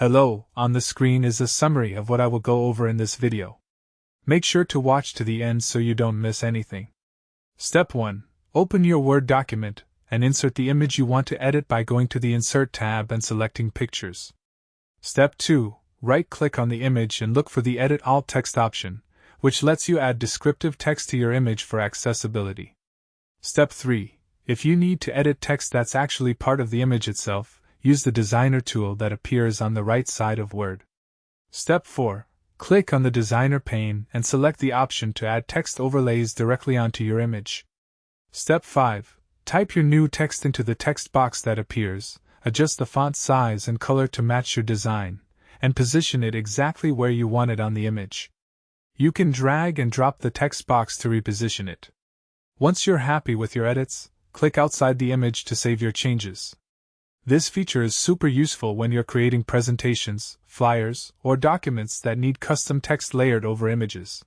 Hello, on the screen is a summary of what I will go over in this video. Make sure to watch to the end so you don't miss anything. Step 1. Open your Word document and insert the image you want to edit by going to the Insert tab and selecting Pictures. Step 2. Right-click on the image and look for the Edit Alt Text option, which lets you add descriptive text to your image for accessibility. Step 3. If you need to edit text that's actually part of the image itself, use the Designer tool that appears on the right side of Word. Step 4. Click on the Designer pane and select the option to add text overlays directly onto your image. Step 5. Type your new text into the text box that appears, adjust the font size and color to match your design, and position it exactly where you want it on the image. You can drag and drop the text box to reposition it. Once you're happy with your edits, click outside the image to save your changes. This feature is super useful when you're creating presentations, flyers, or documents that need custom text layered over images.